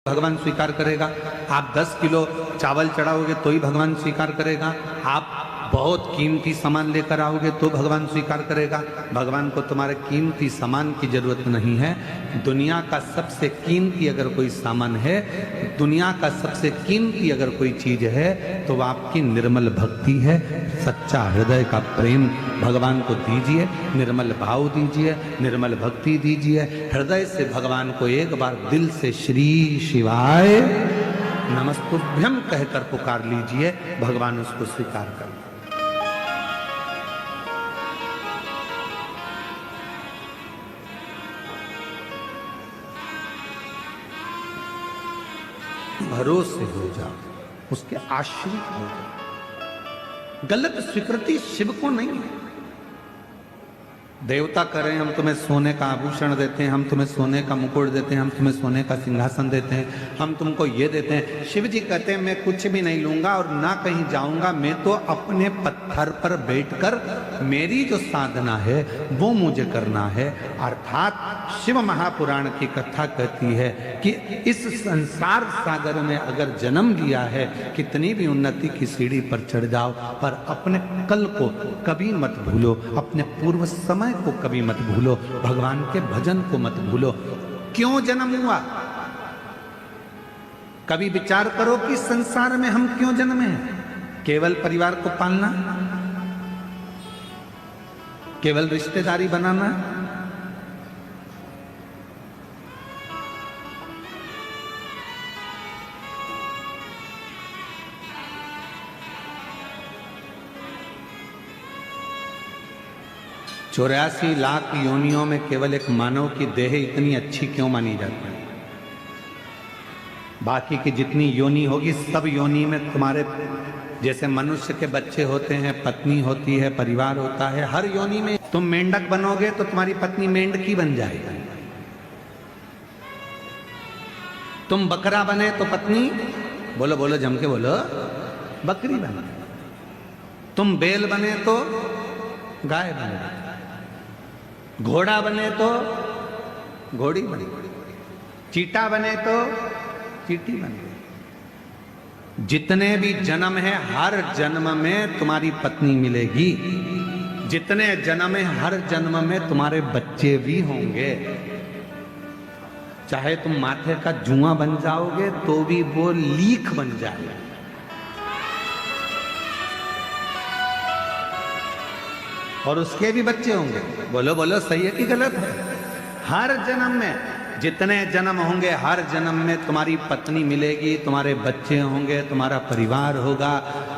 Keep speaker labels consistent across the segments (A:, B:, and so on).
A: भगवान स्वीकार करेगा। आप 10 किलो चावल चढ़ाओगे तो ही भगवान स्वीकार करेगा। आप बहुत कीमती सामान लेकर आओगे तो भगवान स्वीकार करेगा। भगवान को तुम्हारे कीमती सामान की जरूरत नहीं है। दुनिया का सबसे कीमती अगर कोई सामान है, दुनिया का सबसे कीमती अगर कोई चीज है तो वह आपकी निर्मल भक्ति है। सच्चा हृदय का प्रेम भगवान को दीजिए, निर्मल भाव दीजिए, निर्मल भक्ति दीजिए। हृदय से भगवान को एक बार दिल से श्री शिवाय नमस्तुभ्यम कहकर पुकार लीजिए, भगवान उसको स्वीकार कर। भरोसे हो जाओ, उसके आश्रित हो जाओ। गलत स्वीकृति शिव को नहीं है। देवता करें हम तुम्हें सोने का आभूषण देते हैं, हम तुम्हें सोने का मुकुट देते हैं, हम तुम्हें सोने का सिंहासन देते हैं, हम तुमको ये देते हैं। शिव जी कहते हैं मैं कुछ भी नहीं लूंगा और ना कहीं जाऊंगा, मैं तो अपने पत्थर पर बैठकर मेरी जो साधना है वो मुझे करना है। अर्थात शिव महापुराण की कथा कहती है कि इस संसार सागर में अगर जन्म लिया है, कितनी भी उन्नति की सीढ़ी पर चढ़ जाओ, पर अपने कल को कभी मत भूलो, अपने पूर्व समय को कभी मत भूलो, भगवान के भजन को मत भूलो। क्यों जन्म हुआ? कभी विचार करो कि संसार में हम क्यों जन्मे हैं? केवल परिवार को पालना, केवल रिश्तेदारी बनाना, चौरासी लाख योनियों में केवल एक मानव की देह इतनी अच्छी क्यों मानी जाती है? बाकी की जितनी योनि होगी सब योनि में तुम्हारे जैसे मनुष्य के बच्चे होते हैं, पत्नी होती है, परिवार होता है। हर योनि में तुम मेंढक बनोगे तो तुम्हारी पत्नी मेंढकी बन जाएगी। तुम बकरा बने तो पत्नी, बोलो बोलो जम के बोलो, बकरी बने। तुम बैल बने तो गाय बने, घोड़ा बने तो घोड़ी बने, चीटा बने तो चीटी बने। जितने भी जन्म है हर जन्म में तुम्हारी पत्नी मिलेगी, जितने जन्म है हर जन्म में तुम्हारे बच्चे भी होंगे। चाहे तुम माथे का जुआ बन जाओगे तो भी वो लीख बन जाएगा। और उसके भी बच्चे होंगे। बोलो बोलो सही है कि गलत है? हर जन्म में जितने जन्म होंगे हर जन्म में तुम्हारी पत्नी मिलेगी, तुम्हारे बच्चे होंगे, तुम्हारा परिवार होगा,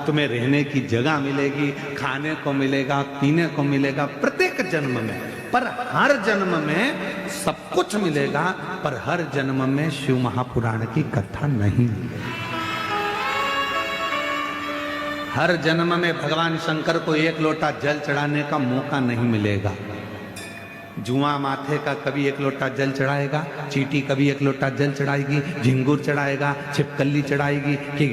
A: तुम्हें रहने की जगह मिलेगी, खाने को मिलेगा, पीने को मिलेगा प्रत्येक जन्म में। पर हर जन्म में सब कुछ मिलेगा, पर हर जन्म में शिव महापुराण की कथा नहीं मिलेगी। हर जन्म में भगवान शंकर को एक लोटा जल चढ़ाने का मौका नहीं मिलेगा। जुआ माथे का कभी एक लोटा जल चढ़ाएगा, चीटी कभी एक लोटा जल चढ़ाएगी, झिंगुर चढ़ाएगा, छिपकली चढ़ाएगी, कि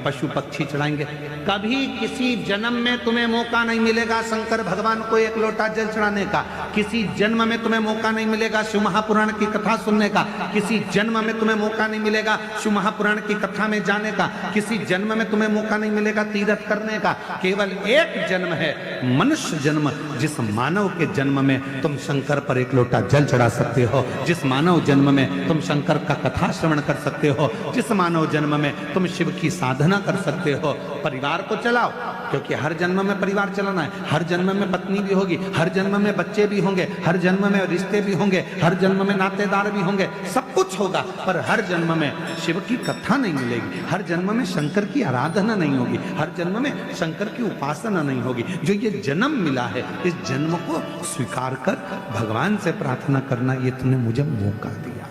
A: पशु पक्षी चढ़ाएंगे। कभी किसी जन्म में तुम्हें मौका नहीं मिलेगा शंकर भगवान को एक लोटा जल चढ़ाने का। किसी जन्म में तुम्हें मौका नहीं मिलेगा शिव महापुराण की कथा सुनने का। किसी जन्म में तुम्हें मौका नहीं मिलेगा शिव महापुराण की कथा में जाने का। किसी जन्म में तुम्हें मौका नहीं मिलेगा तीर्थ करने का। केवल एक जन्म है मनुष्य जन्म, जिस मानव के जन्म में तुम शंकर पर एक लोटा जल चढ़ा सकते हो, जिस मानव जन्म में तुम शंकर का कथा श्रवण कर सकते हो, जिस मानव जन्म में तुम शिव की साधना कर सकते हो। परिवार को चलाओ, क्योंकि हर जन्म में परिवार चलाना है। हर जन्म में पत्नी भी होगी, हर जन्म में बच्चे भी होंगे, हर जन्म में रिश्ते भी होंगे, हर जन्म में नातेदार भी होंगे, सब कुछ होगा। पर हर जन्म में शिव की कथा नहीं मिलेगी, हर जन्म में शंकर की आराधना नहीं होगी, हर जन्म में शंकर की उपासना नहीं होगी। जो ये जन्म मिला है, इस जन्म को स्वीकार कर भगवान से प्रार्थना करना, ये तूने मुझे मौका दिया,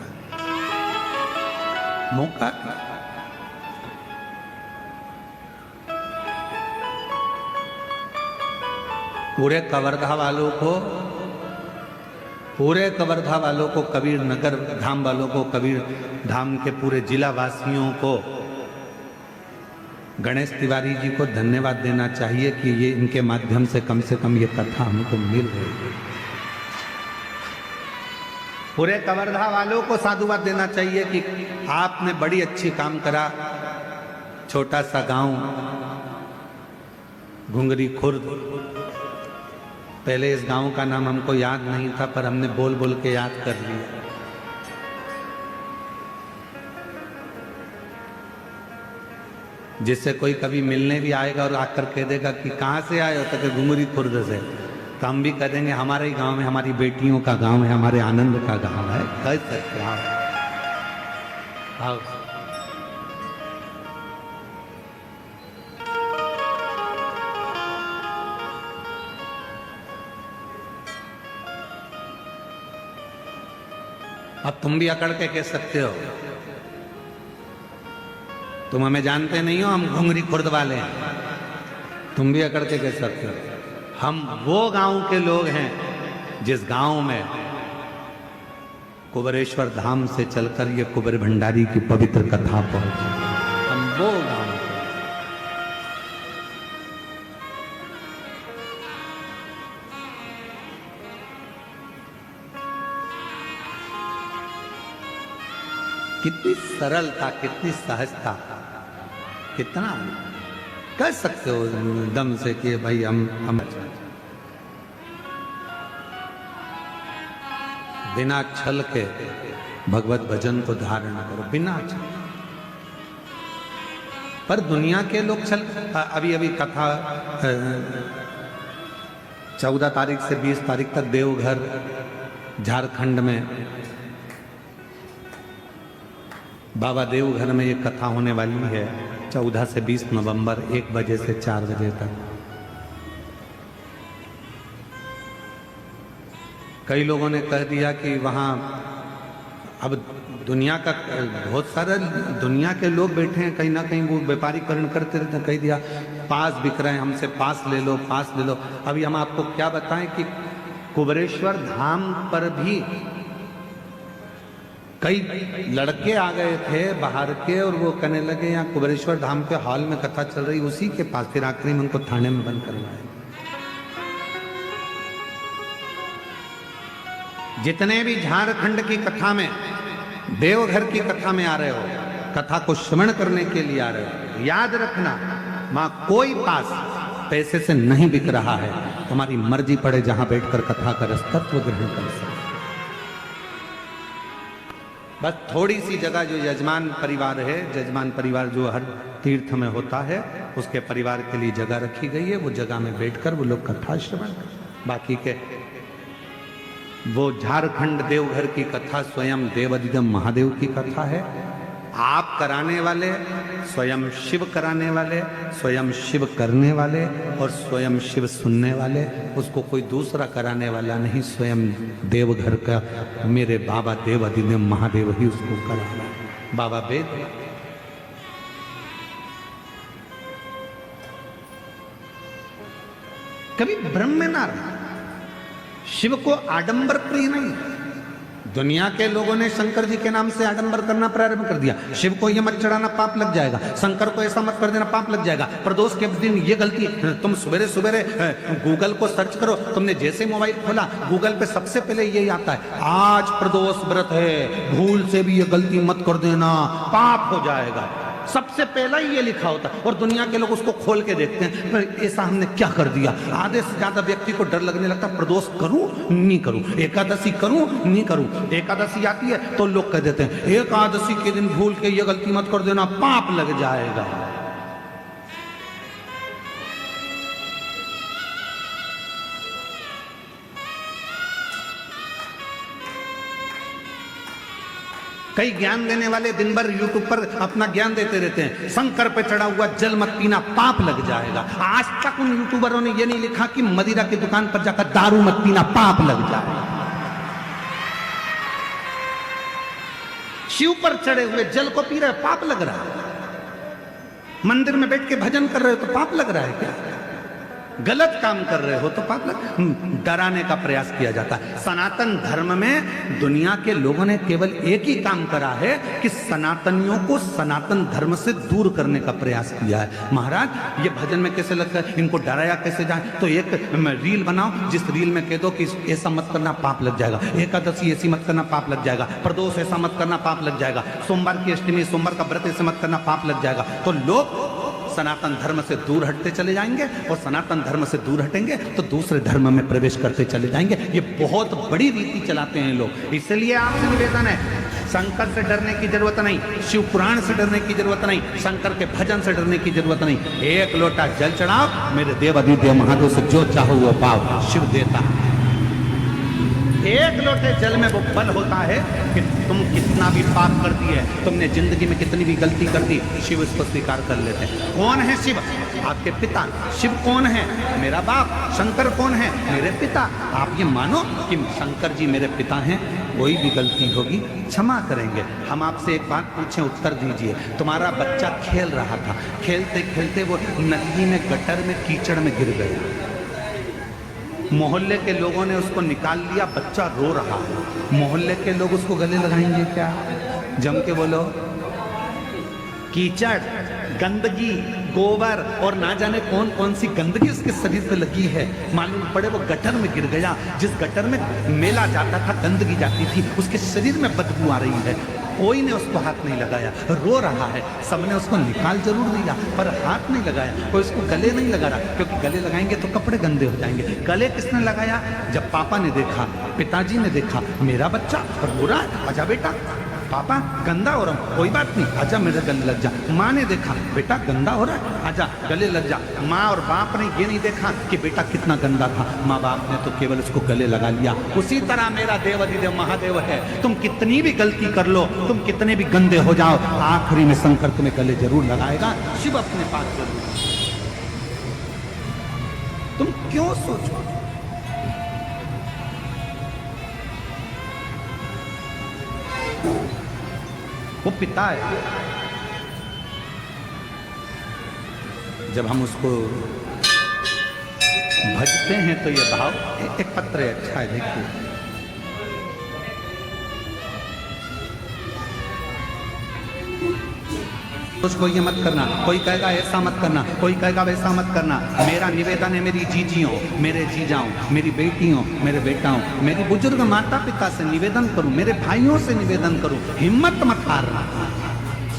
A: मौका। पूरे कवर्धा वालों को, पूरे कवर्धा वालों को, कबीर नगर धाम वालों को, कबीर धाम के पूरे जिला वासियों को, गणेश तिवारी जी को धन्यवाद देना चाहिए कि ये इनके माध्यम से कम ये कथा हमको मिल रही है। पूरे कवर्धा वालों को साधुवाद देना चाहिए कि आपने बड़ी अच्छी काम करा। छोटा सा गांव घुंगरी खुर्द, पहले इस गांव का नाम हमको याद नहीं था, पर हमने बोल बोल के याद कर लिया। जिससे कोई कभी मिलने भी आएगा और आकर कह देगा कि कहाँ से आए हो, तो कि घुंगरी खुर्द से, तो हम भी कह देंगे हमारे ही गांव में, हमारी बेटियों का गांव है, हमारे आनंद का गांव है। कह सकते आओ। अब तुम भी अकड़ के कह सकते हो, तुम हमें जानते नहीं हो, हम घुंगरी खुर्द वाले हैं। तुम भी अकड़ के कह सकते हो। हम वो गांव के लोग हैं जिस गांव में कुबेरेश्वर धाम से चलकर ये कुबेर भंडारी की पवित्र कथा पहुंची। हम वो गांव के। कितनी सरलता, कितनी सहजता, कितना कह सकते हो दम से कि भाई हम बिना छल के भगवत भजन को धारण करो, बिना छल। पर दुनिया के लोग छल। अभी अभी कथा 14 तारीख से 20 तारीख तक देवघर झारखंड में बाबा देवघर में ये कथा होने वाली है। 14 से 20 नवंबर 1 बजे से 4 बजे तक। कई लोगों ने कह दिया कि वहाँ अब दुनिया का बहुत सारे दुनिया के लोग बैठे हैं, कहीं ना कहीं वो व्यापारीकरण करते रहते हैं। कह दिया पास बिक रहे हैं, हमसे पास ले लो, पास ले लो। अभी हम आपको क्या बताएं कि कुबेरेश्वर धाम पर भी कई लड़के आ गए थे बाहर के, और वो कहने लगे यहाँ कुबेरेश्वर धाम के हॉल में कथा चल रही, उसी के पास। फिर आखिरी में उनको थाने में बंद करवाया। जितने भी झारखंड की कथा में, देवघर की कथा में आ रहे हो, कथा को श्रवण करने के लिए आ रहे हो, याद रखना वहां कोई पास पैसे से नहीं बिक रहा है। तुम्हारी मर्जी पड़े जहां बैठकर कथा का रस तत्व ग्रहण कर सकते। बस थोड़ी सी जगह जो यजमान परिवार है, यजमान परिवार जो हर तीर्थ में होता है, उसके परिवार के लिए जगह रखी गई है। वो जगह में बैठकर वो लोग कथा श्रवण। बाकी के वो झारखंड देवघर की कथा स्वयं देवादिदेव महादेव की कथा है। आप कराने वाले, स्वयं शिव कराने वाले, स्वयं शिव करने वाले और स्वयं शिव सुनने वाले। उसको कोई दूसरा कराने वाला नहीं, स्वयं देवघर का मेरे बाबा देवादिदेव महादेव ही उसको कराना। बाबा वेद कभी भ्रम में ना रहा। शिव को आडंबर प्रिय नहीं। दुनिया के लोगों ने शंकर जी के नाम से आडंबर करना प्रारंभ कर दिया। शिव को ये मत चढ़ाना, पाप लग जाएगा। शंकर को ऐसा मत कर देना, पाप लग जाएगा। प्रदोष के दिन ये गलती, तुम सवेरे सवेरे गूगल को सर्च करो, तुमने जैसे मोबाइल खोला गूगल पे सबसे पहले यही आता है, आज प्रदोष व्रत है, भूल से भी ये गलती मत कर देना, पाप हो जाएगा। सबसे पहला ही ये लिखा होता है। और दुनिया के लोग उसको खोल के देखते हैं, पर ऐसा हमने क्या कर दिया। आधे से ज्यादा व्यक्ति को डर लगने लगता, प्रदोष करूं नहीं करूं, एकादशी करूं नहीं करूं। एकादशी आती है तो लोग कह देते हैं एकादशी के दिन भूल के ये गलती मत कर देना, पाप लग जाएगा। कई ज्ञान देने वाले दिन भर यूट्यूब पर अपना ज्ञान देते रहते हैं, शंकर पे चढ़ा हुआ जल मत पीना, पाप लग जाएगा। आज तक उन यूट्यूबरों ने ये नहीं लिखा कि मदिरा की दुकान पर जाकर दारू मत पीना, पाप लग जाएगा। शिव पर चढ़े हुए जल को पी रहे, पाप लग रहा है। मंदिर में बैठ के भजन कर रहे हो तो पाप लग रहा है क्या? गलत काम कर रहे हो तो पाप लग, डराने का प्रयास किया जाता है। सनातन धर्म में दुनिया के लोगों ने केवल एक ही काम करा है कि सनातनियों को सनातन धर्म से दूर करने का प्रयास किया है। महाराज ये भजन में कैसे लगता है, इनको डराया कैसे जाए, तो एक रील बनाओ जिस रील में कह दो कि ऐसा मत करना पाप लग जाएगा, एकादशी ऐसी मत करना पाप लग जाएगा, प्रदोष ऐसा मत करना पाप लग जाएगा, सोमवार की अष्टमी सोमवार का व्रत ऐसे मत करना पाप लग जाएगा। तो लोग सनातन धर्म से दूर हटते चले जाएंगे और सनातन धर्म से दूर हटेंगे तो दूसरे धर्म में प्रवेश करते चले जाएंगे। ये बहुत बड़ी रीति चलाते हैं लोग। इसलिए आपसे निवेदन है, शंकर से डरने की जरूरत नहीं, शिव पुराण से डरने की जरूरत नहीं, शंकर के भजन से डरने की जरूरत नहीं। एक लोटा जल चढ़ाओ, मेरे देव अधिदेव महादेव से जो चाहो वो पाओ, शिव देता। एक लोटे जल में वो बल होता है कि तुम कितना भी पाप कर दिए, तुमने जिंदगी में कितनी भी गलती कर दी, शिव इसको स्वीकार कर लेते हैं। कौन है शिव? आपके पिता। शिव कौन है? मेरा बाप। शंकर कौन है? मेरे पिता। आप ये मानो कि शंकर जी मेरे पिता हैं, कोई भी गलती होगी क्षमा करेंगे। हम आपसे एक बात पूछें, उत्तर दीजिए। तुम्हारा बच्चा खेल रहा था, खेलते खेलते वो नदी में, गटर में, कीचड़ में गिर गया, मोहल्ले के लोगों ने उसको निकाल लिया, बच्चा रो रहा है, मोहल्ले के लोग उसको गले लगाएंगे क्या? जम के बोलो। कीचड़, गंदगी, गोबर और ना जाने कौन कौन सी गंदगी उसके शरीर पे लगी है। मालूम पड़े वो गटर में गिर गया, जिस गटर में मेला जाता था, गंदगी जाती थी, उसके शरीर में बदबू आ रही है। कोई ने उसको हाथ नहीं लगाया, रो रहा है। सबने उसको निकाल जरूर दिया पर हाथ नहीं लगाया, कोई उसको गले नहीं लगा रहा, क्योंकि गले लगाएंगे तो कपड़े गंदे हो जाएंगे। गले किसने लगाया? जब पापा ने देखा, पिताजी ने देखा, मेरा बच्चा रो रहा है, आजा बेटा, पापा गंदा हो रहा हूँ, कोई बात नहीं, आजा मेरे गले लग जा। माँ ने देखा, बेटा गंदा हो रहा है, आजा गले लग जा। माँ और बाप ने ये नहीं देखा कि बेटा कितना गंदा था, माँ बाप ने तो केवल उसको गले लगा लिया। उसी तरह मेरा देव अधिदेव महादेव है, तुम कितनी भी गलती कर लो, तुम कितने भी गंदे हो जाओ, आखिरी में शंकर तुम्हें गले जरूर लगाएगा, शिव अपने पास जरूर। तुम क्यों सोचो? वो पिता है। जब हम उसको भजते हैं तो ये भाव, एक पत्र है, अच्छा है, देखिए। उसको ये मत करना, कोई कहेगा ऐसा मत करना, कोई कहेगा वैसा मत करना। मेरा निवेदन है मेरी जीजियों, मेरे जीजाओं, मेरी बेटियों, मेरे बेटाओं, मेरी बुजुर्ग माता पिता से निवेदन करूं, मेरे भाइयों से निवेदन करूं, हिम्मत मत हारना।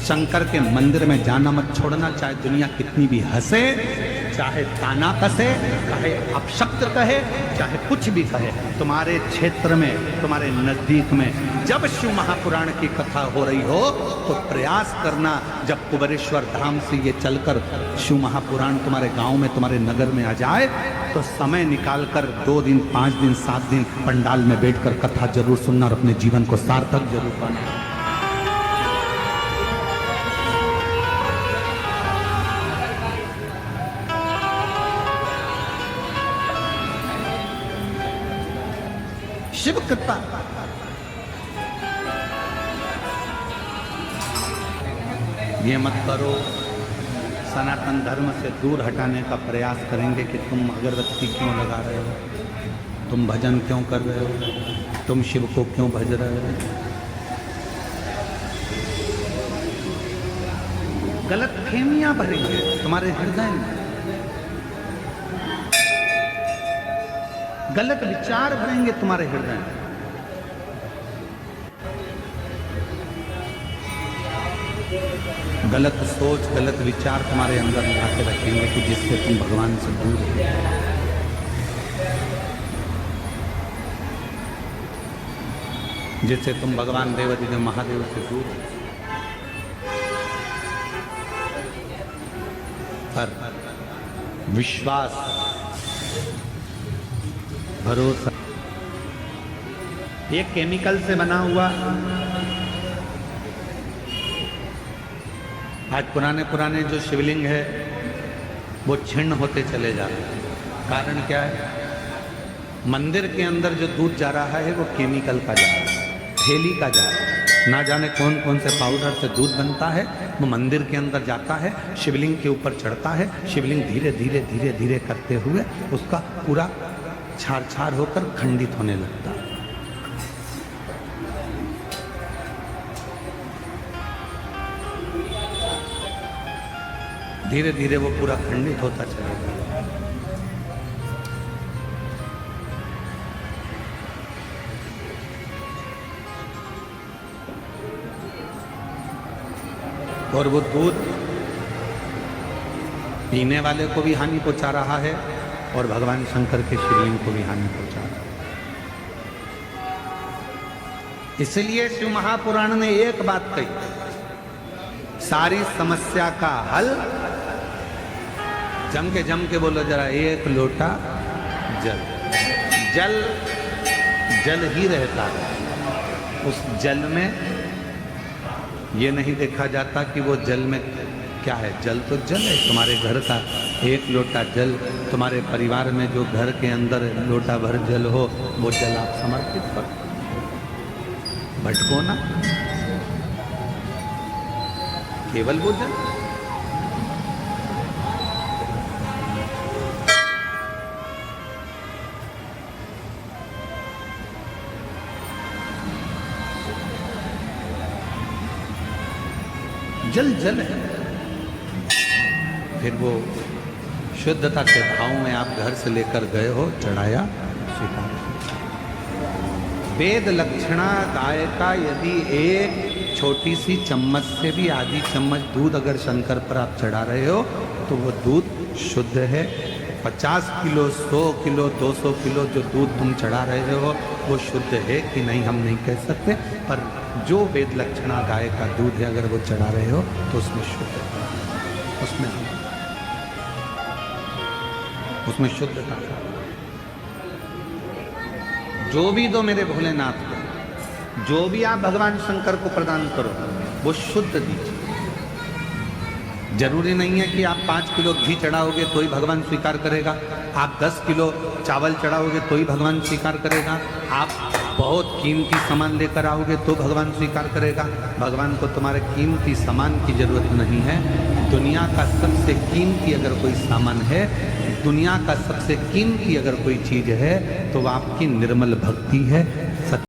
A: शंकर के मंदिर में जाना मत छोड़ना, चाहे दुनिया कितनी भी हंसे, चाहे ताना कसे, चाहे अपशब्द कहे, चाहे कुछ भी कहे। तुम्हारे क्षेत्र में, तुम्हारे नजदीक में जब शिव महापुराण की कथा हो रही हो तो प्रयास करना, जब कुबेरेश्वर धाम से ये चलकर शिव महापुराण तुम्हारे गांव में, तुम्हारे नगर में आ जाए तो समय निकालकर 2 दिन, 5 दिन, 7 दिन पंडाल में बैठकर कथा जरूर सुनना और अपने जीवन को सार्थक जरूर बनाना। शिव कृपा। ये मत करो, सनातन धर्म से दूर हटाने का प्रयास करेंगे कि तुम अगरबत्ती क्यों लगा रहे हो, तुम भजन क्यों कर रहे हो, तुम शिव को क्यों भज रहे हो। गलत फेमियां भरेंगे तुम्हारे हृदय में, गलत विचार भरेंगे तुम्हारे हृदय में। गलत सोच, गलत विचार तुम्हारे अंदर ला के रखेंगे कि जिससे तुम भगवान से दूर हो। जिससे तुम भगवान देव अधिदेव महादेव से दूर हो। पर विश्वास, भरोसा, ये केमिकल से बना हुआ। आज पुराने पुराने जो शिवलिंग है वो छिन्न होते चले जा रहे हैं। कारण क्या है? मंदिर के अंदर जो दूध जा रहा है वो केमिकल का जा रहा है, थैली का जा रहा है। ना जाने कौन कौन से पाउडर से दूध बनता है। वो मंदिर के अंदर जाता है, शिवलिंग के ऊपर चढ़ता है, शिवलिंग धीरे धीरे धीरे धीरे करते हुए उसका पूरा छार छार होकर खंडित होने लगता है। धीरे धीरे वो पूरा खंडित होता चलेगा। और वो दूध पीने वाले को भी हानि पहुंचा रहा है और भगवान शंकर के शिवलिंग को भी हानि पहुंचा रहा है। इसलिए शिव महापुराण ने एक बात कही, सारी समस्या का हल, जम के बोलो जरा, एक लोटा जल। जल जल ही रहता है, उस जल में ये नहीं देखा जाता कि वो जल में क्या है। जल तो जल है। तुम्हारे घर का एक लोटा जल, तुम्हारे परिवार में जो घर के अंदर लोटा भर जल हो, वो जल आप समर्पित करो, भटको ना, केवल वो जल। जल जल है। फिर वो शुद्धता के भाव में आप घर से लेकर गए हो, चढ़ाया, स्वीकार। वेद लक्षणा गाय का यदि एक छोटी सी चम्मच से भी आधी चम्मच दूध अगर शंकर पर आप चढ़ा रहे हो तो वो दूध शुद्ध है। 50 किलो, 100 किलो, 200 किलो जो दूध तुम चढ़ा रहे हो वो शुद्ध है कि नहीं हम नहीं कह सकते, पर जो वेद लक्षणा गाय का दूध है अगर वो चढ़ा रहे हो तो उसमें शुद्ध है, उसमें शुद्धता। जो भी दो मेरे भोलेनाथ को, जो भी आप भगवान शंकर को प्रदान करो वो शुद्ध दीजिए। जरूरी नहीं है कि आप 5 किलो घी चढ़ाओगे तो ही भगवान स्वीकार करेगा, आप 10 किलो चावल चढ़ाओगे तो ही भगवान स्वीकार करेगा, आप बहुत कीमती सामान लेकर आओगे तो भगवान स्वीकार करेगा। भगवान को तुम्हारे कीमती सामान की जरूरत नहीं है। दुनिया का सबसे कीमती अगर कोई सामान है, दुनिया का सबसे कीमती अगर कोई चीज़ है तो वो आपकी निर्मल भक्ति है,